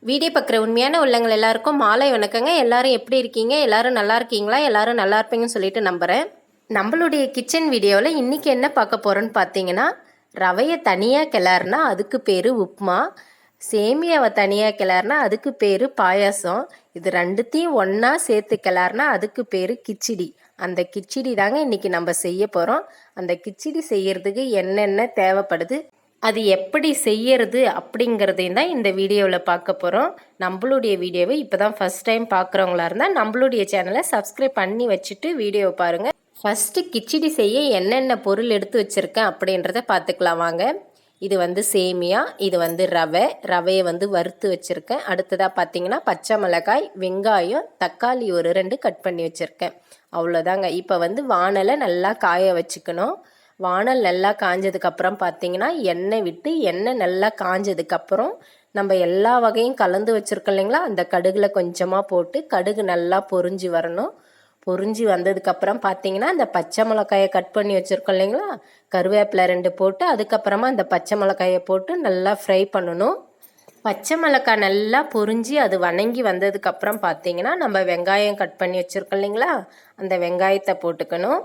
Video பார்க்குற உண்மையான உள்ளங்கள் எல்லாருக்கும் மாலை வணக்கங்க. எல்லாரும் எப்படி இருக்கீங்க? எல்லாரும் நல்லா இருக்கீங்களா? எல்லாரும் நல்லா இருப்பீங்கன்னு சொல்லிட்டு நம்புகிறேன். நம்மளுடைய கிச்சன் வீடியோவில் இன்றைக்கி என்ன பார்க்க போகிறோன்னு பார்த்தீங்கன்னா, ரவையை தனியாக கிளறுனா அதுக்கு பேர் உப்புமா, சேமியாவை தனியாக கிளறுனா அதுக்கு பேர் பாயாசம், இது ரெண்டுத்தையும் ஒன்றா சேர்த்து கிளறுனா அதுக்கு பேர் கிச்சடி. அந்த கிச்சடி தாங்க இன்றைக்கி நம்ம செய்ய போகிறோம். அந்த கிச்சடி செய்யறதுக்கு என்னென்ன தேவைப்படுது, அது எப்படி செய்யறது அப்படிங்கிறதையும் தான் இந்த வீடியோவில் பார்க்க போகிறோம். நம்மளுடைய வீடியோவை இப்போ தான் ஃபஸ்ட் டைம் பார்க்குறவங்களா இருந்தால் நம்மளுடைய சேனலை சப்ஸ்கிரைப் பண்ணி வச்சுட்டு வீடியோவை பாருங்கள். ஃபஸ்ட்டு கிச்சடி செய்ய என்னென்ன பொருள் எடுத்து வச்சுருக்கேன் அப்படின்றத பார்த்துக்கலாம் வாங்க. இது வந்து சேமியா, இது வந்து ரவையை வந்து வறுத்து வச்சுருக்கேன். அடுத்ததாக பார்த்தீங்கன்னா பச்சை மிளகாய், வெங்காயம், தக்காளி ஒரு 2 கட் பண்ணி வச்சுருக்கேன். அவ்வளோதாங்க. இப்போ வந்து வானலை நல்லா காய வச்சுக்கணும். வானல் நல்லா காஞ்சதுக்கப்புறம் பார்த்தீங்கன்னா எண்ணெய் விட்டு எண்ணெய் நல்லா காஞ்சதுக்கப்புறம் நம்ம எல்லா வகையும் கலந்து வச்சுருக்கோம் இல்லைங்களா, அந்த கடுகில் கொஞ்சமாக போட்டு கடுகு நல்லா பொரிஞ்சு வரணும். பொரிஞ்சு வந்ததுக்கப்புறம் பார்த்தீங்கன்னா அந்த பச்சை மிளகாயை கட் பண்ணி வச்சுருக்கோம் இல்லைங்களா, கருவேப்பிலை 2 போட்டு அதுக்கப்புறமா அந்த பச்சை மிளகாயை போட்டு நல்லா ஃப்ரை பண்ணணும். பச்சை மிளகாய் நல்லா பொரிஞ்சு அது வணங்கி வந்ததுக்கப்புறம் பார்த்தீங்கன்னா நம்ம வெங்காயம் கட் பண்ணி வச்சுருக்கோம் இல்லைங்களா, அந்த வெங்காயத்தை போட்டுக்கணும்.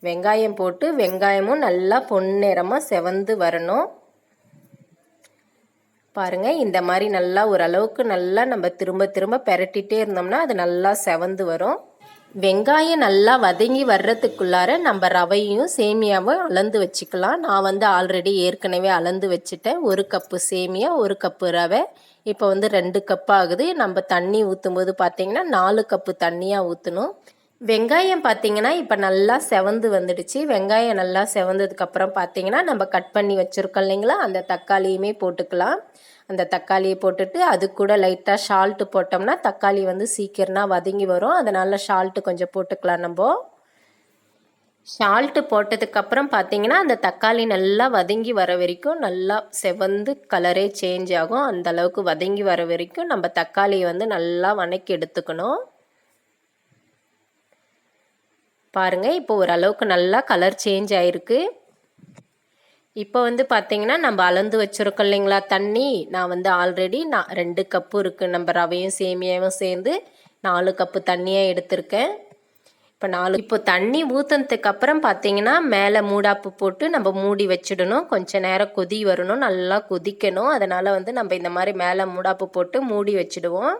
வெங்காயம் போட்டு வெங்காயமும் நல்லா பொன்னிறமாக செவந்து வரணும். பாருங்கள், இந்த மாதிரி நல்லா ஓரளவுக்கு நல்லா நம்ம திரும்ப திரும்ப பெரட்டிகிட்டே இருந்தோம்னா அது நல்லா செவந்து வரும். வெங்காயம் நல்லா வதங்கி வர்றதுக்குள்ளார நம்ம ரவையும் சேமியாவும் அளந்து வச்சுக்கலாம். நான் வந்து ஆல்ரெடி ஏற்கனவே அளந்து வச்சுட்டேன். 1 கப்பு சேமியா, 1 கப்பு ரவை. இப்போ வந்து 2 கப் ஆகுது. நம்ம தண்ணி ஊற்றும் போது பார்த்திங்கன்னா 4 கப்பு தண்ணியாக ஊற்றணும். வெங்காயம் பார்த்தீங்கன்னா இப்போ நல்லா செவந்து வந்துடுச்சு. வெங்காயம் நல்லா செவந்ததுக்கப்புறம் பார்த்தீங்கன்னா நம்ம கட் பண்ணி வச்சுருக்கோம் இல்லைங்களா, அந்த தக்காளியுமே போட்டுக்கலாம். அந்த தக்காளியை போட்டுட்டு அது கூட லைட்டாக சால்ட்டு போட்டோம்னா தக்காளி வந்து சீக்கிரமாக வதங்கி வரும். அதனால் சால்ட்டு கொஞ்சம் போட்டுக்கலாம். நம்ம சால்ட்டு போட்டதுக்கப்புறம் பார்த்தீங்கன்னா அந்த தக்காளி நல்லா வதங்கி வர வரைக்கும் நல்லா செவந்து கலரே சேஞ்ச் ஆகும். அந்தளவுக்கு வதங்கி வர வரைக்கும் நம்ம தக்காளியை வந்து நல்லா வதக்கி எடுத்துக்கணும். பாருங்கள், இப்போ ஓரளவுக்கு நல்லா கலர் சேஞ்ச் ஆகிருக்கு. இப்போ வந்து பார்த்திங்கன்னா நம்ம அளந்து வச்சுருக்கோம் இல்லைங்களா தண்ணி, நான் வந்து ஆல்ரெடி 2 கப்பு இருக்குது. நம்ம ரவையும் சேமியாவும் சேர்ந்து 4 கப்பு தண்ணியாக எடுத்திருக்கேன். இப்போ தண்ணி ஊற்றுனதுக்கப்புறம் பார்த்திங்கன்னா மேலே மூடாப்பு போட்டு நம்ம மூடி வச்சிடணும். கொஞ்சம் நேரம் கொதி வரணும், நல்லா கொதிக்கணும். அதனால் வந்து நம்ம இந்த மாதிரி மேலே மூடாப்பு போட்டு மூடி வச்சிடுவோம்.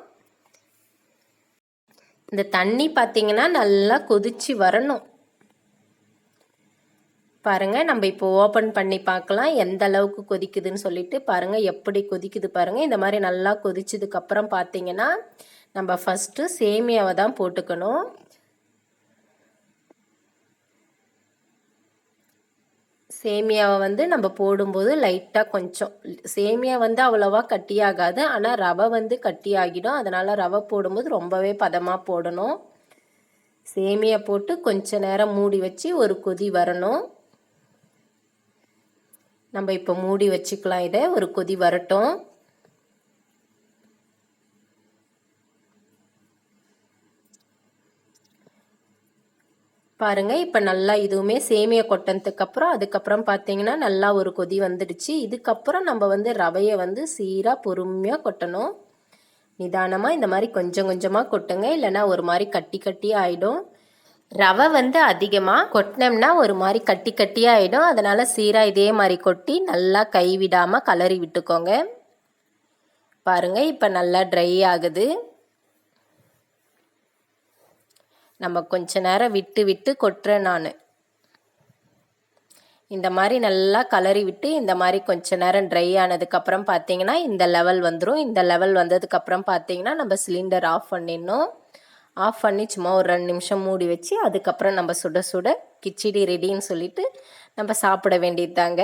இந்த தண்ணி பார்த்திங்கன்னா நல்லா கொதிச்சு வரணும். பாருங்கள், நம்ம இப்போ ஓப்பன் பண்ணி பார்க்கலாம் எந்த அளவுக்கு கொதிக்குதுன்னு சொல்லிட்டு. பாருங்கள் எப்படி கொதிக்குது பாருங்கள். இந்த மாதிரி நல்லா கொதிச்சதுக்கப்புறம் பார்த்திங்கன்னா நம்ம ஃபஸ்ட்டு சேமியாவை தான் போட்டுக்கணும். சேமியாவை வந்து நம்ம போடும்போது லைட்டாக கொஞ்சம் சேமியா வந்து அவ்வளோவா கட்டியாகாது, ஆனால் ரவை வந்து கட்டியாகிடும். அதனால் ரவை போடும்போது ரொம்பவே பதமாக போடணும். சேமியா போட்டு கொஞ்ச நேரம் மூடி வச்சு ஒரு கொதி வரணும். நம்ம இப்போ மூடி வச்சுக்கலாம். இதை ஒரு கொதி வரட்டும். பாருங்கள், இப்போ நல்லா இதுவுமே சேமியா கொட்டினதுக்கப்புறம் அதுக்கப்புறம் பார்த்தீங்கன்னா நல்லா ஒரு கொதி வந்துடுச்சு. இதுக்கப்புறம் நம்ம வந்து ரவையை வந்து சீராக பொறுமையாக கொட்டணும். நிதானமாக இந்த மாதிரி கொஞ்சம் கொஞ்சமாக கொட்டுங்க, இல்லைன்னா ஒரு மாதிரி கட்டி கட்டியாக ஆகிடும். ரவை வந்து அதிகமாக கொட்டினோம்னா ஒரு மாதிரி கட்டி கட்டியாக ஆகிடும். அதனால் சீராக இதே மாதிரி கொட்டி நல்லா கைவிடாமல் கலரி விட்டுக்கோங்க. பாருங்கள், இப்போ நல்லா ட்ரை ஆகுது. நம்ம கொஞ்ச நேரம் விட்டு விட்டு கொட்டுறேன் நான். இந்த மாதிரி நல்லா கலரி விட்டு இந்த மாதிரி கொஞ்ச நேரம் ட்ரை ஆனதுக்கப்புறம் பார்த்தீங்கன்னா இந்த லெவல் வந்துடும். இந்த லெவல் வந்ததுக்கப்புறம் பார்த்தீங்கன்னா நம்ம சிலிண்டர் ஆஃப் பண்ணிடணும். ஆஃப் பண்ணி சும்மா ஒரு 2 நிமிஷம் மூடி வச்சு அதுக்கப்புறம் நம்ம சுட சுட கிச்சடி ரெடின்னு சொல்லிட்டு நம்ம சாப்பிட வேண்டியது தாங்க.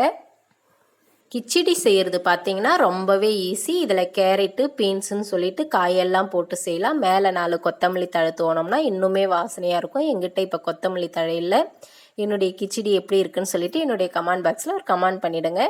கிச்சடி செய்கிறது பார்த்திங்கன்னா ரொம்பவே ஈஸி. இதில் கேரட்டு, பீன்ஸுன்னு சொல்லிட்டு காயெல்லாம் போட்டு செய்யலாம். மேலே 4 கொத்தமல்லி தழை தோணும்னா இன்னுமே வாசனையாக இருக்கும். எங்கிட்ட இப்போ கொத்தமல்லி தழை இல்லை. என்னுடைய கிச்சடி எப்படி இருக்குன்னு சொல்லிட்டு என்னுடைய கமெண்ட் பாக்ஸில் ஒரு கமெண்ட் பண்ணிவிடுங்க.